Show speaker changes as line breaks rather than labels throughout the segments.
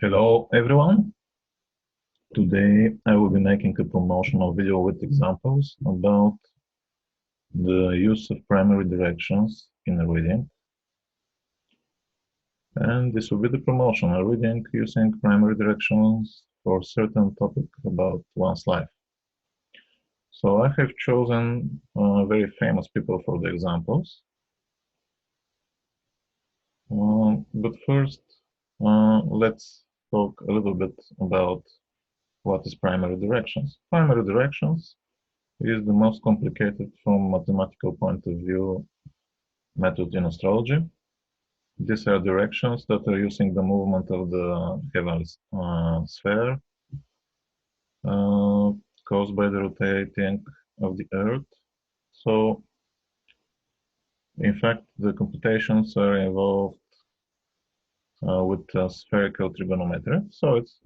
Hello everyone. Today I will be making a promotional video with examples about the use of primary directions in a reading. And this will be the promotional reading using primary directions for certain topic about one's life. So I have chosen very famous people for the examples. But first, let's talk a little bit about what is primary directions. Primary directions is the most complicated from mathematical point of view method in astrology. These are directions that are using the movement of the heavenly sphere caused by the rotating of the Earth. So, in fact, the computations are involved with spherical trigonometry. So it's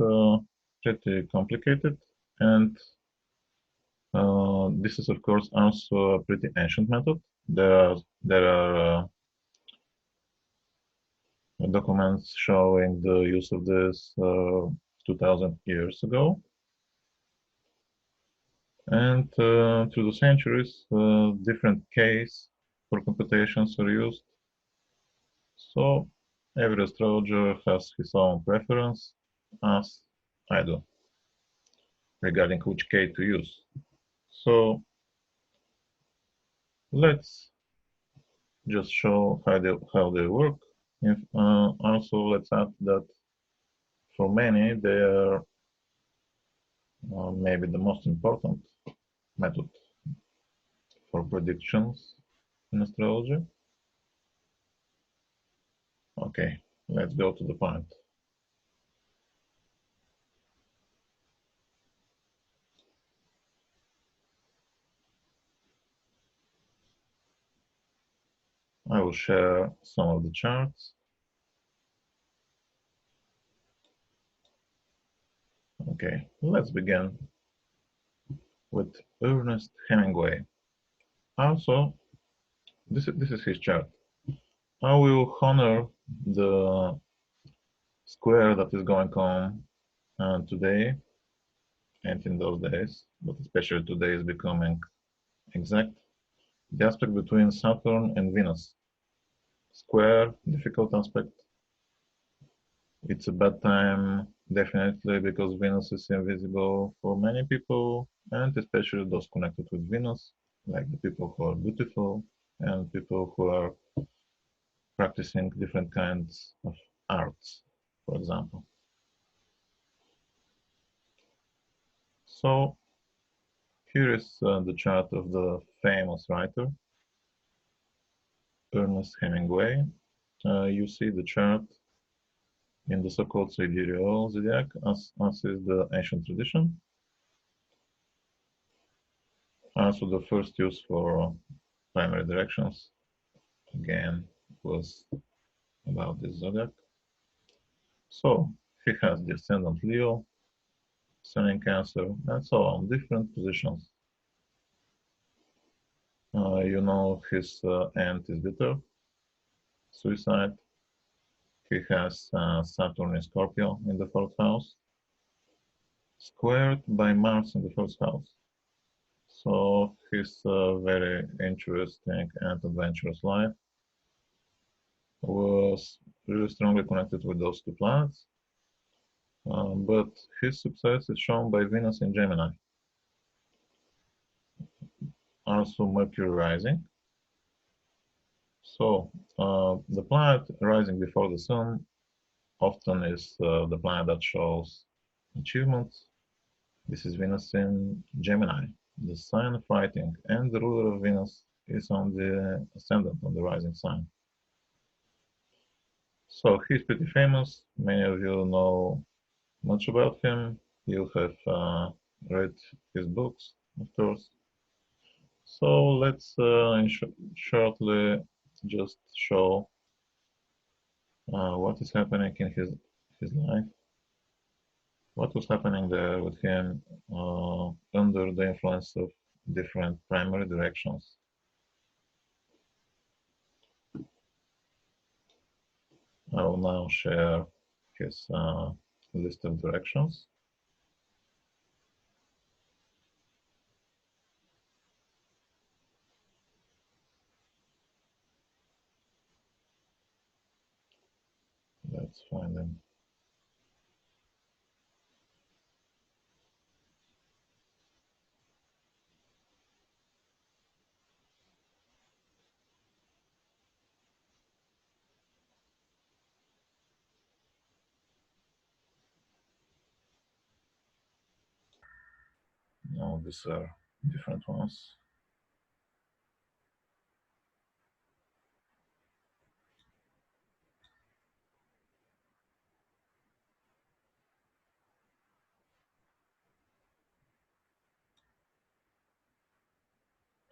pretty complicated, and this is, of course, also a pretty ancient method. There are documents showing the use of this 2000 years ago. And through the centuries, different keys for computations are used. So every astrologer has his own preference, as I do, regarding which key to use. So let's just show how they work. Also, let's add that for many, they are maybe the most important method for predictions in astrology. Okay, let's go to the point. I will share some of the charts. Okay, let's begin with Ernest Hemingway. Also, this is his chart. I will honor the square that is going on today and in those days, but especially today is becoming exact. The aspect between Saturn and Venus. Square, difficult aspect. It's a bad time, definitely, because Venus is invisible for many people, and especially those connected with Venus, like the people who are beautiful and people who are practicing different kinds of arts, for example. So here is the chart of the famous writer, Ernest Hemingway. You see the chart in the so-called sidereal zodiac, as is the ancient tradition. Also, the first use for primary directions, again, was about this zodiac. So, he has the ascendant Leo, Sun in Cancer, and so on, different positions. You know his end is bitter, suicide. He has Saturn in Scorpio in the fourth house, squared by Mars in the first house. So his very interesting and adventurous life was really strongly connected with those two planets. But his success is shown by Venus in Gemini. Also Mercury rising. So the planet rising before the Sun often is the planet that shows achievements. This is Venus in Gemini, the sign of writing, and the ruler of Venus is on the ascendant, on the rising sign. So he's pretty famous. Many of you know much about him. You have read his books, of course. So let's shortly just show what is happening in his life. What was happening there with him under the influence of different primary directions. I will now share his list of directions. Let's find them. No, these are different ones.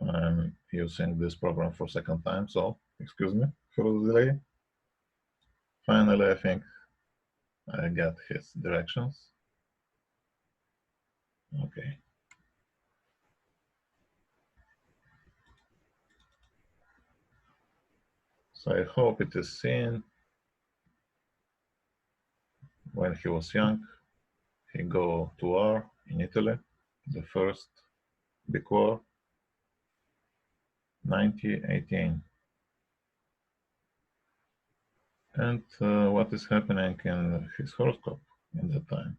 I'm using this program for second time, so excuse me for the delay. Finally, I think I got his directions. Okay. So I hope it is seen. When he was young, he go to war in Italy, the first big war, 1918. And what is happening in his horoscope in that time?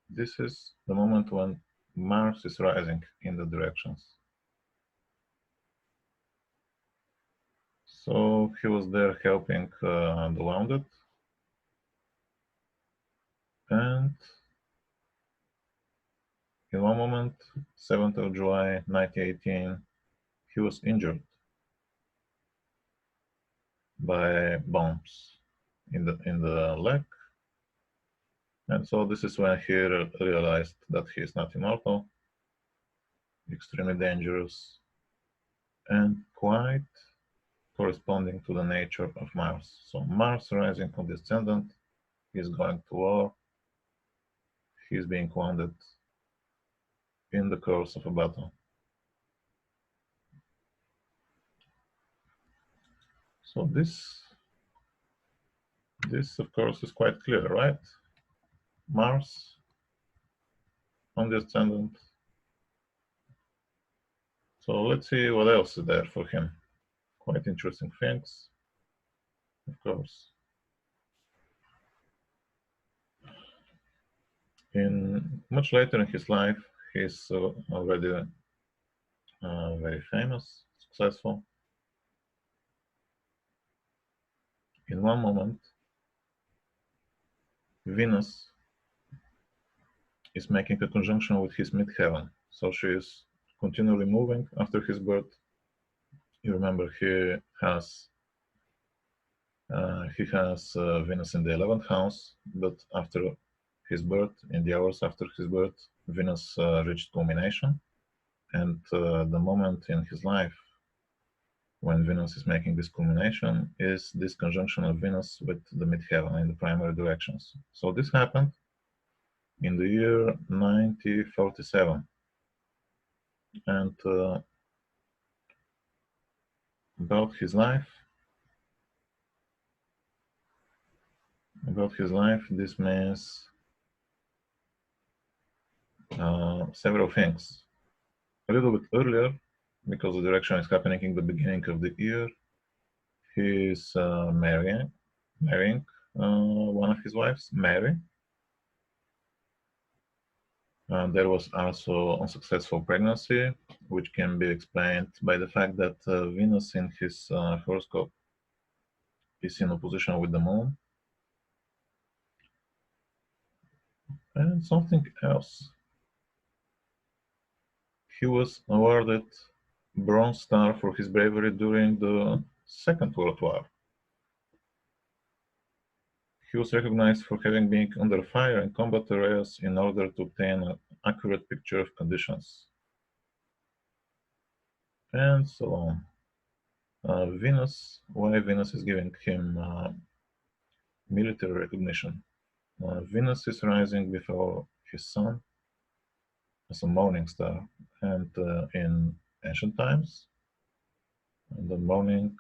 This is the moment when Mars is rising in the directions. So he was there helping the wounded, and in one moment, 7th of July 1918, he was injured by bombs in the leg. And so this is when he realized that he is not immortal, extremely dangerous, and quite corresponding to the nature of Mars. So Mars rising on the ascendant, he's going to war, he's being wounded in the course of a battle. So this of course is quite clear, right? Mars on the ascendant. So let's see what else is there for him. Quite interesting things, of course. In much later in his life, he's already very famous, successful. In one moment, Venus is making a conjunction with his midheaven. So she is continually moving after his birth. You remember he has Venus in the 11th house, but after his birth, in the hours after his birth, Venus reached culmination. And the moment in his life when Venus is making this culmination is this conjunction of Venus with the midheaven in the primary directions. So this happened in the year 1947. And about his life, this means several things. A little bit earlier, because the direction is happening in the beginning of the year, he is marrying one of his wives, Mary. There was also unsuccessful pregnancy, which can be explained by the fact that Venus in his horoscope is in opposition with the moon. And something else. He was awarded Bronze Star for his bravery during the Second World War. He was recognized for having been under fire in combat areas in order to obtain an accurate picture of conditions. And so on. Venus, why Venus is giving him military recognition? Venus is rising before his sun as a morning star, and in ancient times, the morning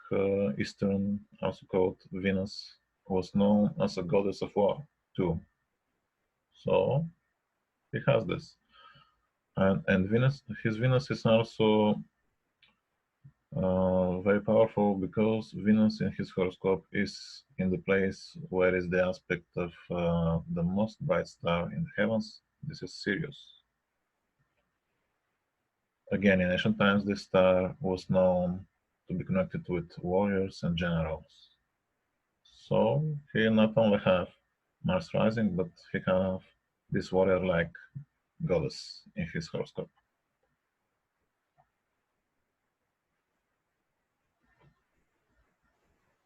Eastern, also called Venus, was known as a goddess of war too. So he has this. And Venus, his Venus is also very powerful because Venus in his horoscope is in the place where is the aspect of the most bright star in the heavens. This is Sirius. Again, in ancient times, this star was known to be connected with warriors and generals. So he not only have Mars rising, but he have this warrior-like goddess in his horoscope.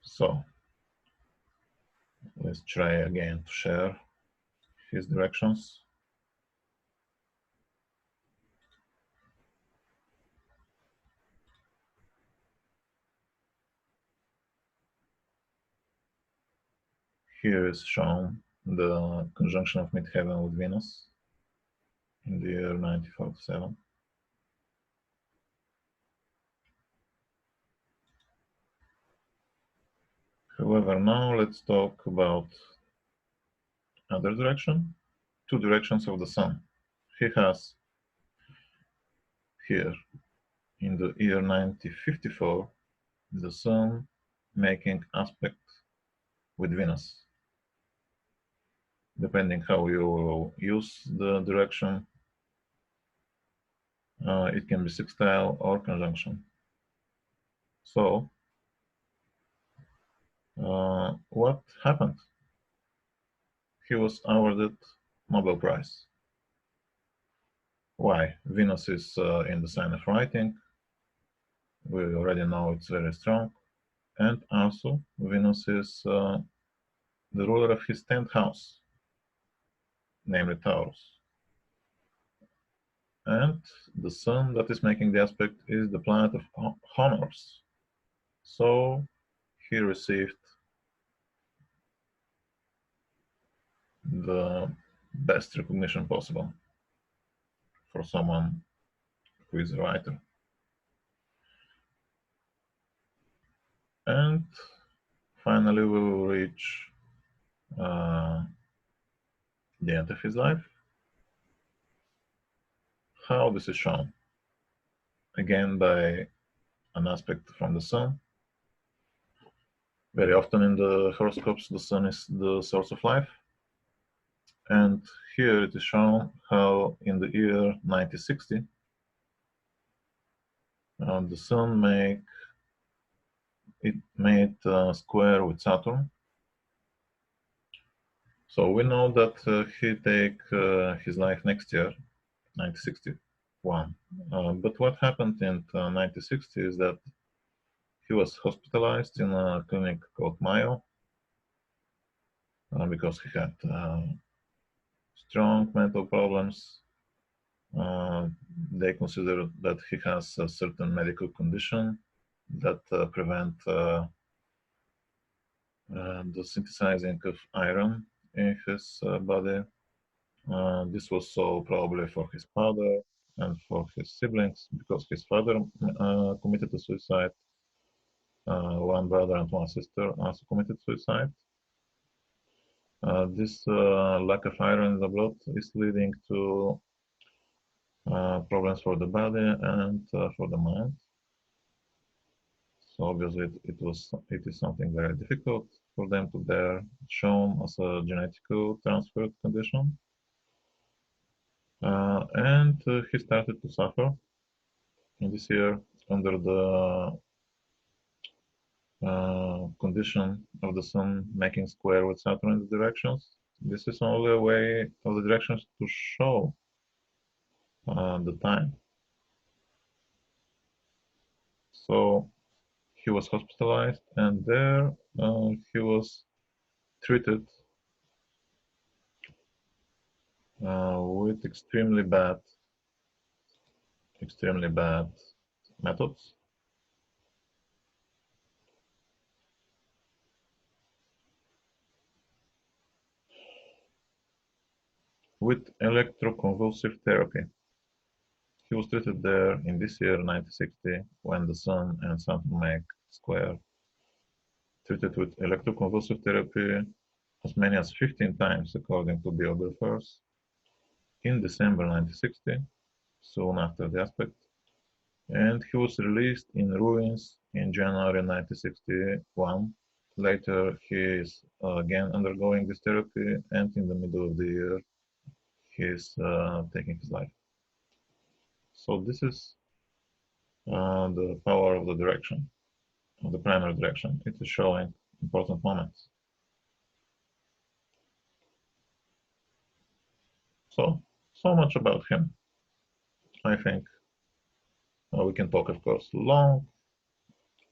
So let's try again to share his directions. Here is shown the conjunction of midheaven with Venus in the year 1947. However, now let's talk about other direction, two directions of the Sun. He has here in the year 1954 the Sun making aspect with Venus. Depending how you use the direction, it can be sextile or conjunction. So, what happened? He was awarded Nobel Prize. Why? Venus is in the sign of writing. We already know it's very strong. And also, Venus is the ruler of his 10th house, namely Taurus. And the Sun that is making the aspect is the planet of honors. So he received the best recognition possible for someone who is a writer. And finally, we will reach the end of his life. How this is shown? Again, by an aspect from the Sun. Very often in the horoscopes, the Sun is the source of life. And here it is shown how in the year 1960, the Sun made a square with Saturn. So we know that he take his life next year, 1961. But what happened in 1960 is that he was hospitalized in a clinic called Mayo because he had strong mental problems. They consider that he has a certain medical condition that prevent the synthesizing of iron in his body. This was so probably for his father and for his siblings because his father committed a suicide. One brother and one sister also committed suicide. This lack of iron in the blood is leading to problems for the body and for the mind. So obviously it is something very difficult for them to bear, shown as a genetically transferred condition. And he started to suffer in this year under the condition of the Sun making square with Saturn in the directions. This is only a way of the directions to show the time. So he was hospitalized, and there he was treated with extremely bad methods. With electroconvulsive therapy. He was treated there in this year, 1960, when the Sun and Saturn make square. Treated with electroconvulsive therapy as many as 15 times, according to biographers. in December 1960, soon after the aspect, and he was released in ruins in January 1961. Later, he is again undergoing this therapy, and in the middle of the year, he is taking his life. So this is the power of the direction, of the primary direction. It is showing important moments. So much about him. I think we can talk, of course, long,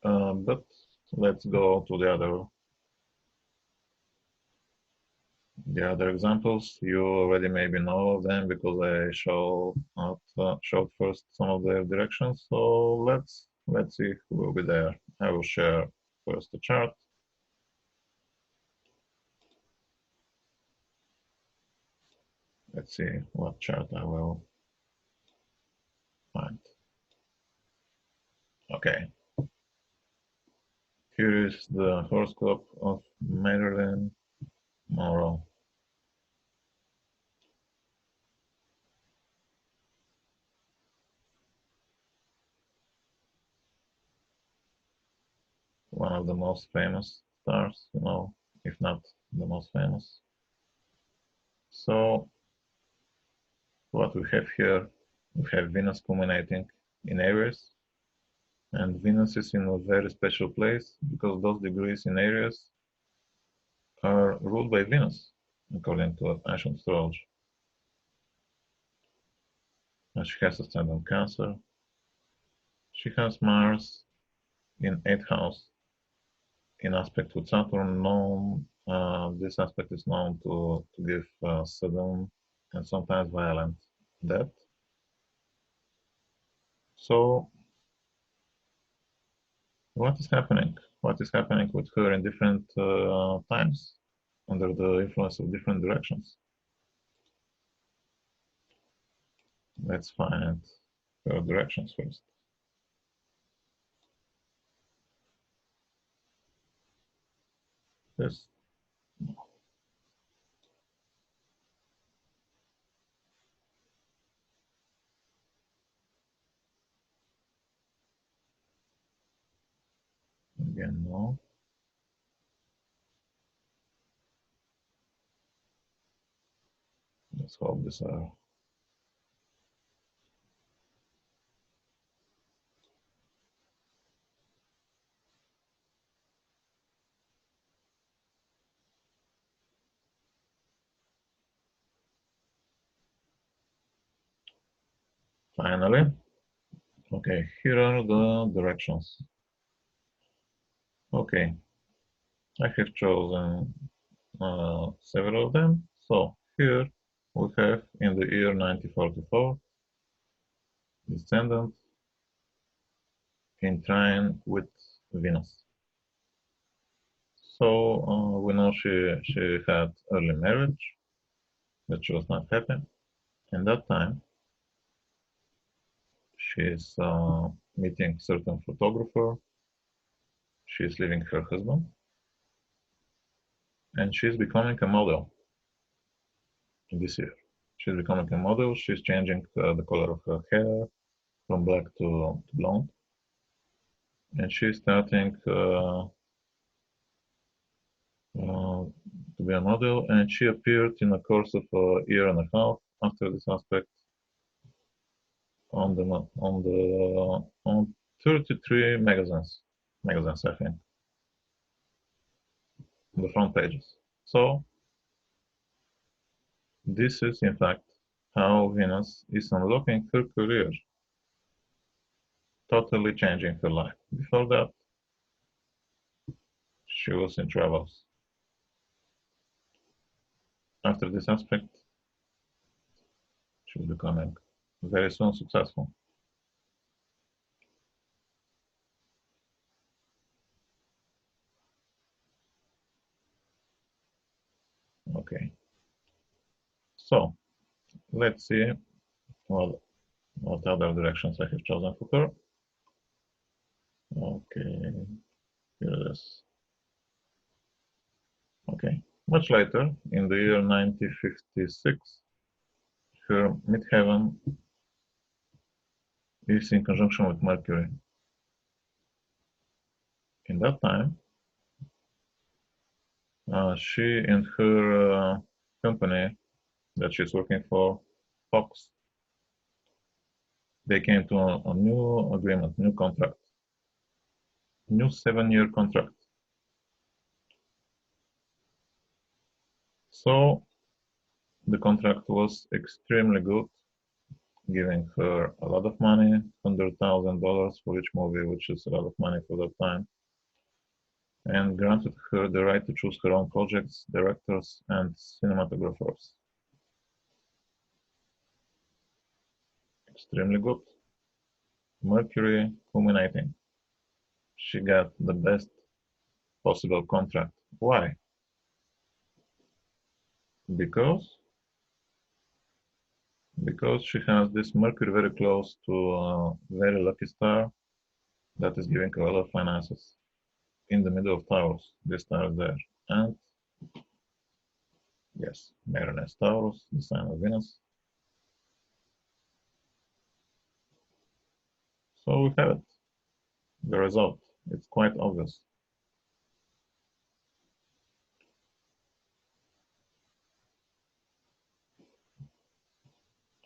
but let's go to the other examples. You already maybe know of them because I showed first some of their directions. So let's see who will be there. I will share first the chart. Let's see what chart I will find. Okay. Here is the horoscope of Marilyn Monroe. One of the most famous stars, if not the most famous. So what we have here, we have Venus culminating in Aries, and Venus is in a very special place because those degrees in Aries are ruled by Venus, according to ancient astrology. And she has ascendant Cancer. She has Mars in 8th house in aspect with Saturn. This aspect is known to give sudden and sometimes violent death. So what is happening? What is happening with her in different times under the influence of different directions? Let's find her directions first. This again, no. Let's hope these are finally. Okay, here are the directions. Okay, I have chosen several of them. So here we have in the year 1944, descendant in trine with Venus. So we know she had early marriage, but she was not happy. In that time, she is meeting certain photographer. She is leaving her husband, and she is becoming a model in this year. She's becoming a model. She's changing the color of her hair from black to blonde, and she's starting to be a model. And she appeared in a course of a year and a half after this aspect on 33 magazines I think, on the front pages. So this is in fact how Venus is unlocking her career, totally changing her life. Before that, she was in troubles. After this aspect, she was becoming very soon successful. Okay, so let's see what, what other directions I have chosen for her. Okay, here it is. Okay, much later, in the year 1956, her midheaven is in conjunction with Mercury. In that time, she and her company that she's working for, Fox, they came to a new agreement, new contract, new 7-year contract. So the contract was extremely good, giving her a lot of money, $100,000 for each movie, which is a lot of money for that time, and granted her the right to choose her own projects, directors, and cinematographers. Extremely good. Mercury culminating. She got the best possible contract. Why? Because she has this Mercury very close to a very lucky star that is giving her a lot of finances in the middle of Taurus. This star is there. And yes, Marilyn Taurus, the sign of Venus. So we have it. The result. It's quite obvious.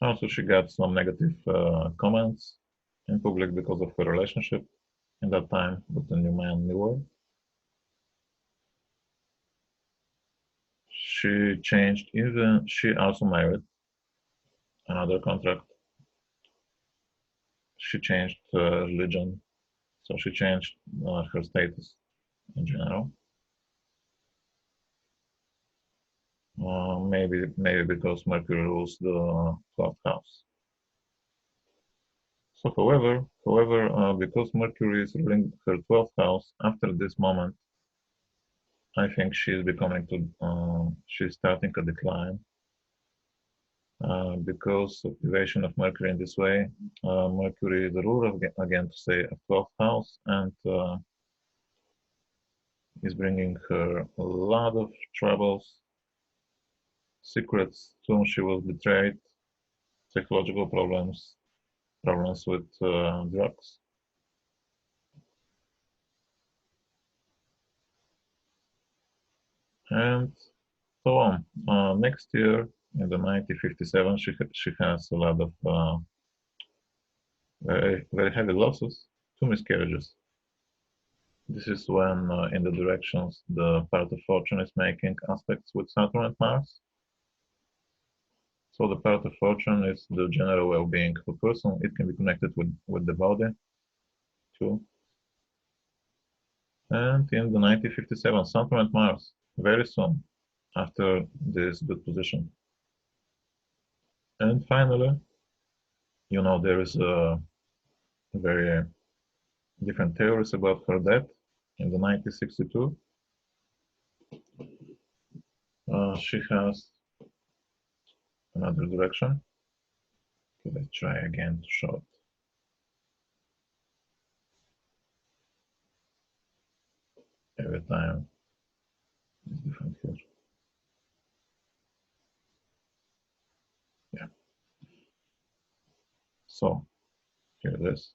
Also, she got some negative comments in public because of her relationship in that time with the new man, Miller. She changed, even she also married another contract. She changed religion, so she changed her status in general. Maybe because Mercury rules the 12th house. So, however, because Mercury is ruling her 12th house, after this moment, I think she's starting a decline. Because of activation of Mercury in this way, Mercury is the ruler again to say a 12th house, and is bringing her a lot of troubles, secrets to whom she was betrayed, psychological problems, problems with drugs. And so on. Next year, in the 1957, she has a lot of very heavy losses, 2 miscarriages. This is when, in the directions, the part of fortune is making aspects with Saturn and Mars. So the part of fortune is the general well-being of a person. It can be connected with the body too. And in the 1957, Saturn and Mars, very soon after this good position. And finally, there is a very different theories about her death. In the 1962, she has another direction. Okay, let's try again to show it. Every time it's different here. Yeah. So here it is.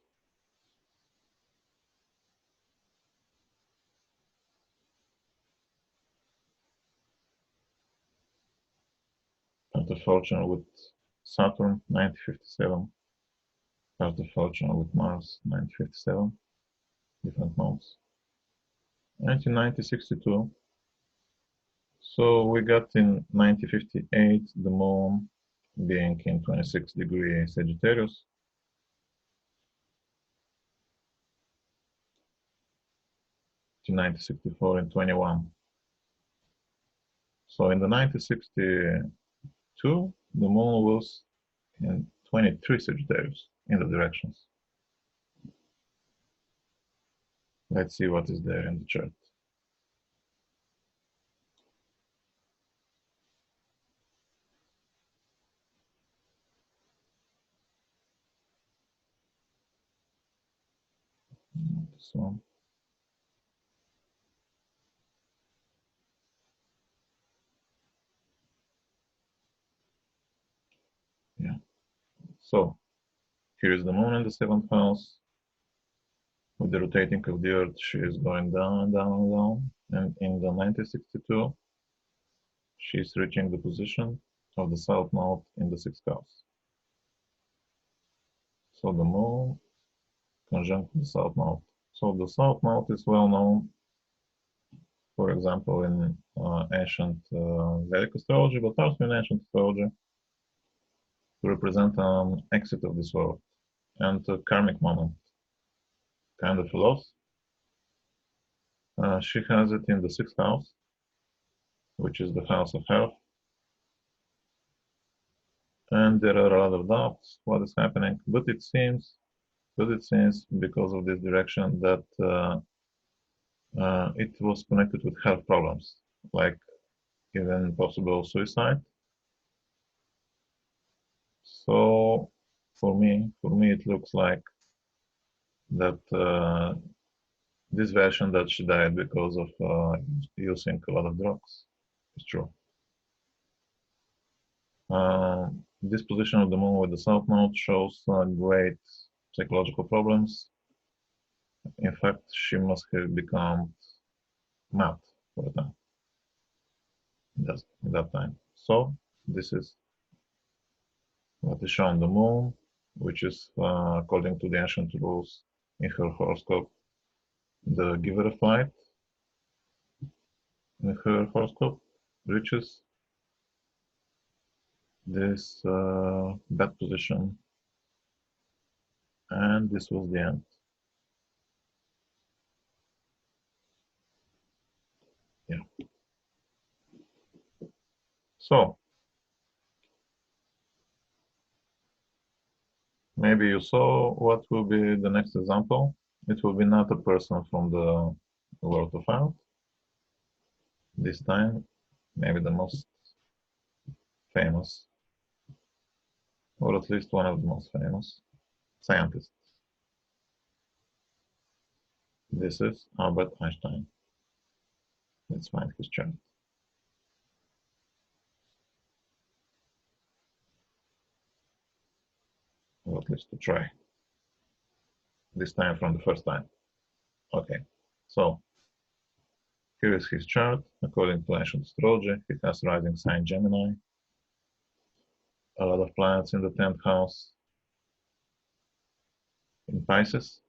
Part of fortune with Saturn, 1957. Part of fortune with Mars, 1957. Different modes. And in 1962, so we got in 1958 the moon being in 26-degree Sagittarius. To 1964 and 21. So in the 1962, the moon was in 23 Sagittarius in the directions. Let's see what is there in the chart. So So here is the moon in the 7th house. With the rotating of the Earth, she is going down, down, down. And in the 1962, she is reaching the position of the South Node in the 6th house. So the moon conjunct the South Node. So the South Node is well known, for example, in ancient Vedic astrology, but also in ancient astrology, to represent an exit of this world and a karmic moment, kind of a loss. She has it in the 6th house, which is the house of health. And there are a lot of doubts what is happening, but it seems because of this direction that it was connected with health problems, like even possible suicide. So for me, it looks like that this version that she died because of using a lot of drugs is true. This position of the moon with the south node shows great psychological problems. In fact, she must have become mad for a time. In that time. So this is what is shown the moon, which is according to the ancient rules in her horoscope, the giver of light in her horoscope reaches this bad position, and this was the end. Yeah. So maybe you saw what will be the next example. It will be not a person from the world of art. This time, maybe the most famous, or at least one of the most famous scientists. This is Albert Einstein. Let's find his chart. Or at least to try. This time from the first time. Okay, so here is his chart. According to ancient astrology, he has rising sign Gemini, a lot of planets in the 10th house in Pisces,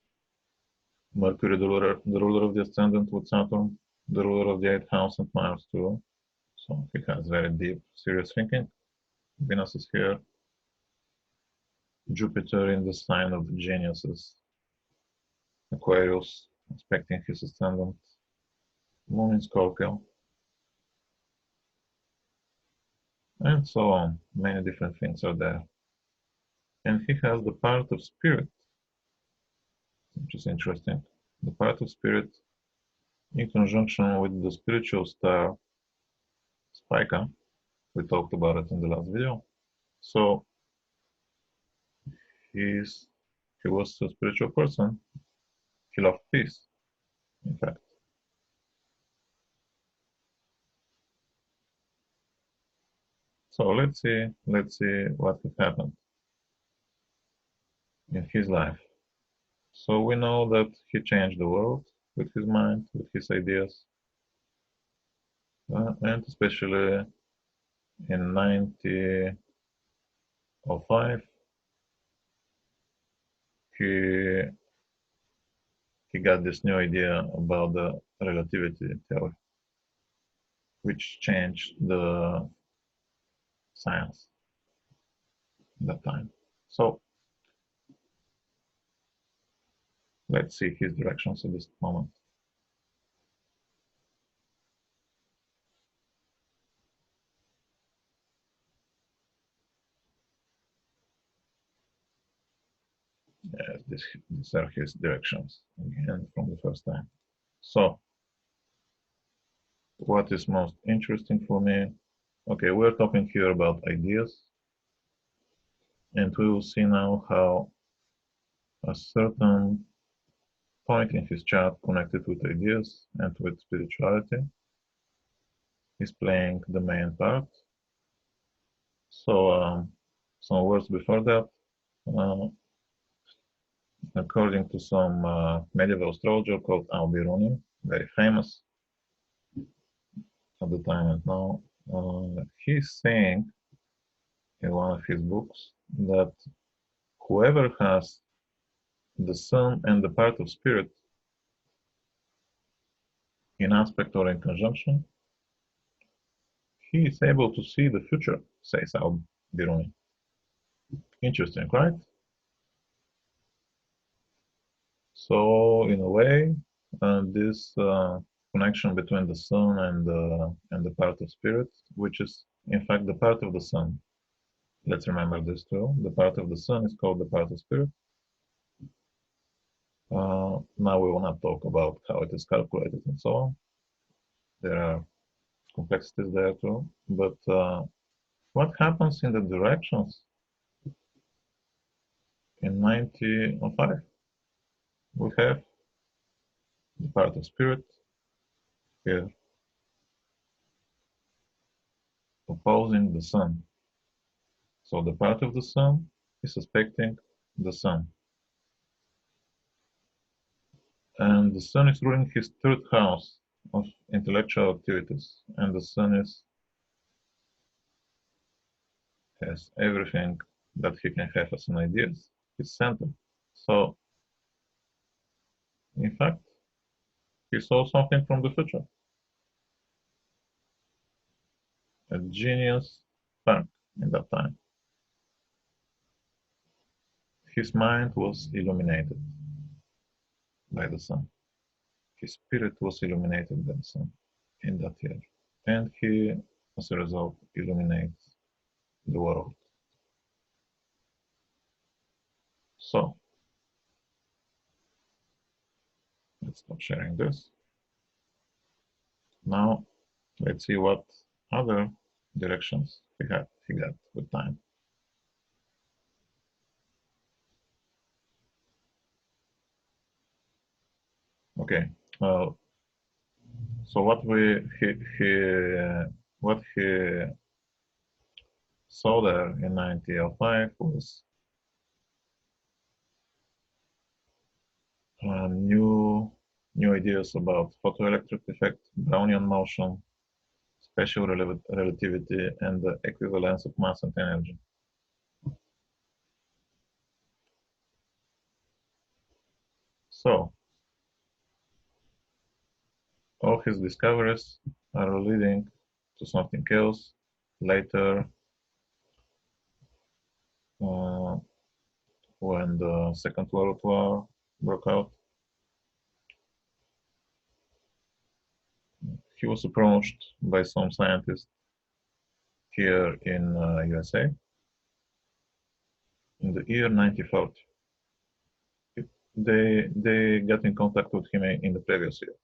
Mercury, the ruler of the ascendant with Saturn, the ruler of the 8th house and Mars too. So he has very deep, serious thinking. Venus is here. Jupiter in the sign of the geniuses, Aquarius, aspecting his ascendant. Moon in Scorpio. And so on. Many different things are there. And he has the part of spirit, which is interesting. The part of spirit in conjunction with the spiritual star Spica. We talked about it in the last video. So he was a spiritual person. He loved peace, in fact. So let's see what had happened in his life. So we know that he changed the world with his mind, with his ideas, and especially in 1905, he got this new idea about the relativity theory, which changed the science at that time. So let's see his directions at this moment. Yes, these are his directions again from the first time. So what is most interesting for me? Okay, we're talking here about ideas, and we will see now how a certain point in his chart connected with ideas and with spirituality is playing the main part. So some words before that, uh, according to some medieval astrologer called Al-Biruni, very famous at the time and now. He's saying in one of his books that whoever has the sun and the part of spirit in aspect or in conjunction, he is able to see the future, says Al-Biruni. Interesting, right? So in a way, this connection between the sun and the part of spirit, which is in fact the part of the sun. Let's remember this too. The part of the sun is called the part of spirit. Now we will not talk about how it is calculated and so on. There are complexities there too. But what happens in the directions in 1905? We have the part of spirit here opposing the sun. So the part of the sun is suspecting the sun. And the sun is ruling his third house of intellectual activities. And the sun has everything that he can have as an ideas, his center. So in fact, he saw something from the future. A genius spark in that time. His mind was illuminated by the sun. His spirit was illuminated by the sun in that year. And he, as a result, illuminates the world. So, let's stop sharing this. Now, let's see what other directions he got with time. Okay, so what he saw there in 1905 was new ideas about photoelectric effect, Brownian motion, special relativity, and the equivalence of mass and energy. So, all his discoveries are leading to something else. Later, when the Second World War broke out, he was approached by some scientists here in USA in the year 1940. They got in contact with him in the previous year,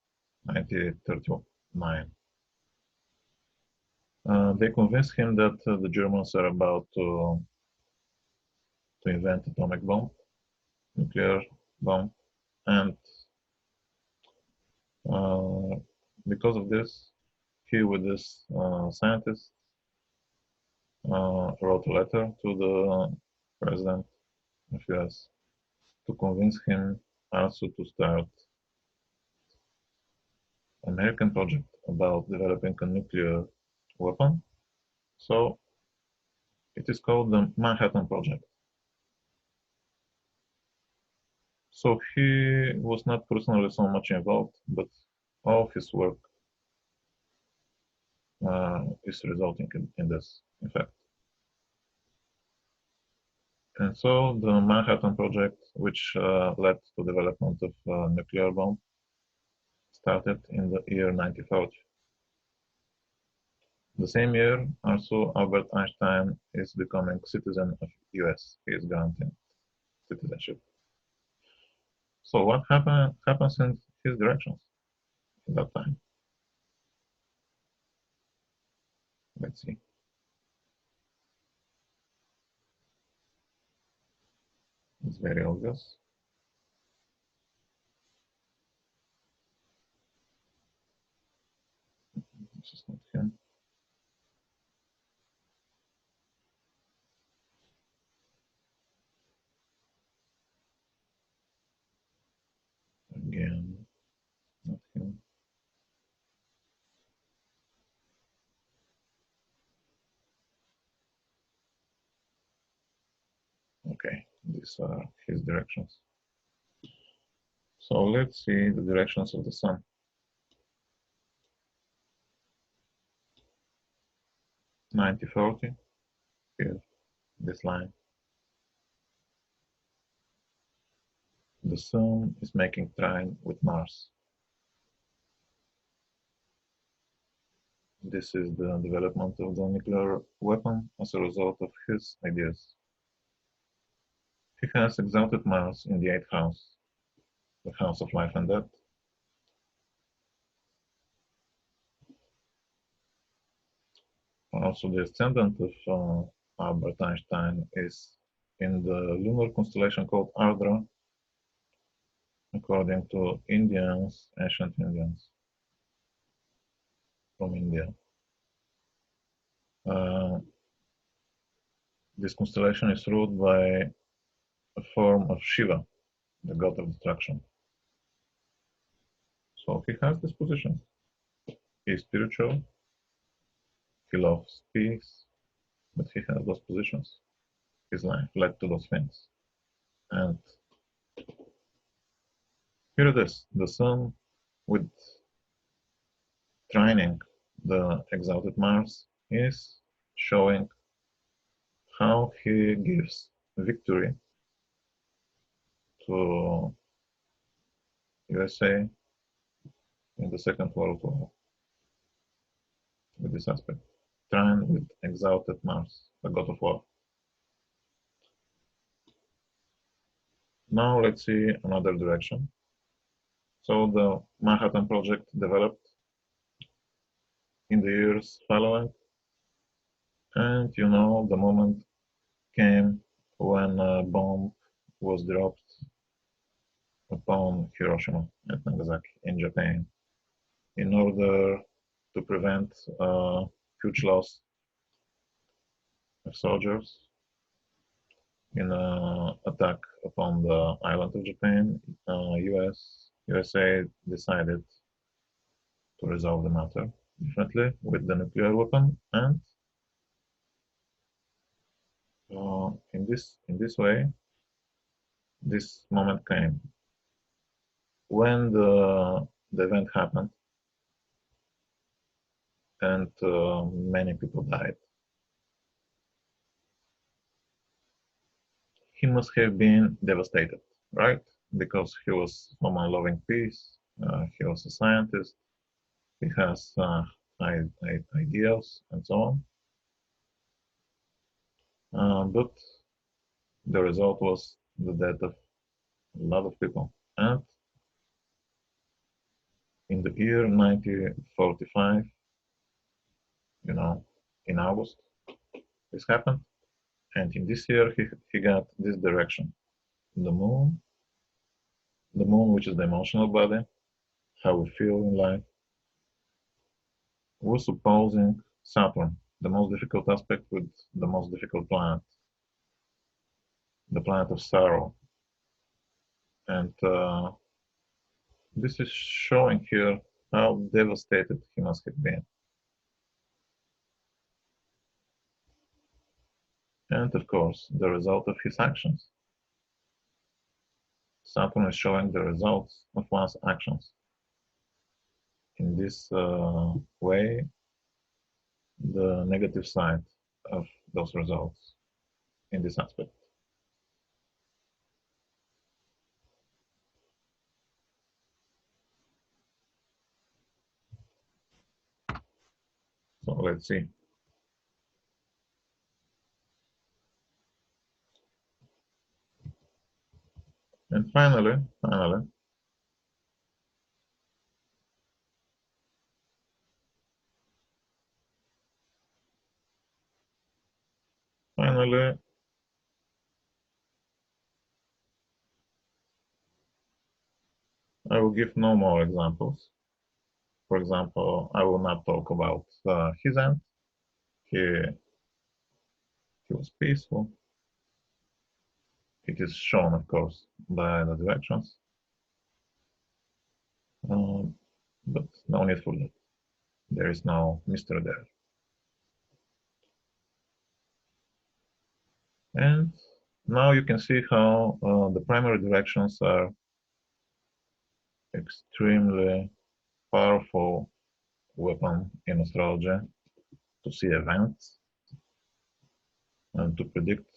1939. They convinced him that the Germans are about to invent atomic bomb, nuclear bomb, and because of this, he with this scientist wrote a letter to the president of US to convince him also to start American project about developing a nuclear weapon. So it is called the Manhattan Project. So he was not personally so much involved, but all his work is resulting in this, in fact. And so the Manhattan Project, which led to development of nuclear bomb, started in the year 1940. The same year, also Albert Einstein is becoming citizen of US. He is granted citizenship. So what happens in his directions at that time? Let's see. It's very obvious. This is not him. Okay, these are his directions. So let's see the directions of the sun. 90-40, here, this line. The sun is making trine with Mars. This is the development of the nuclear weapon as a result of his ideas. He has exalted Mars in the 8th house, the house of life and death. Also, the ascendant of Albert Einstein is in the lunar constellation called Ardra, according to Indians, ancient Indians from India. Uh, this constellation is ruled by a form of Shiva, the god of destruction. So he has this position. He is spiritual, he loves peace, but he has those positions. His life led to those things. And here it is, the sun with trining the exalted Mars is showing how he gives victory to USA in the Second World War with this aspect. Trine with exalted Mars, the god of war. Now let's see another direction. So the Manhattan Project developed in the years following, and you know, the moment came when a bomb was dropped upon Hiroshima and Nagasaki in Japan in order to prevent huge loss of soldiers in an attack upon the island of Japan. USA decided to resolve the matter differently with the nuclear weapon, and in this way, this moment came when the event happened, and many people died. He must have been devastated, right? Because he was someone loving peace. He was a scientist. He has ideals and so on. But the result was the death of a lot of people. And in the year 1945, you know, in August, this happened. And in this year, he got this direction. The moon, which is the emotional body, how we feel in life, was opposing Saturn, the most difficult aspect with the most difficult planet, the planet of sorrow. And this is showing here how devastated he must have been. And of course, the result of his actions. Saturn is showing the results of one's actions. In this way, the negative side of those results in this aspect. So let's see. And finally, I will give no more examples. For example, I will not talk about his end. He was peaceful. It is shown, of course, by the directions. But no need for that. There is no mystery there. And Now you can see how the primary directions are extremely powerful weapon in astrology to see events and to predict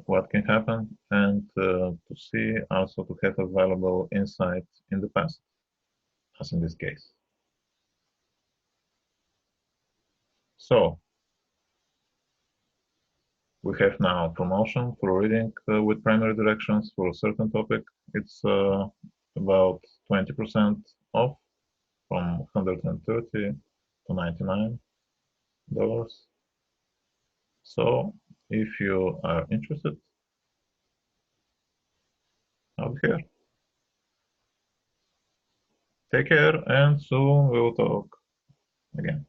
what can happen, and to see also to have a valuable insight in the past, as in this case. So we have now promotion for reading with primary directions for a certain topic. It's about 20% off from 130 to $99. So if you are interested, I'll be here. Take care, and soon we'll talk again.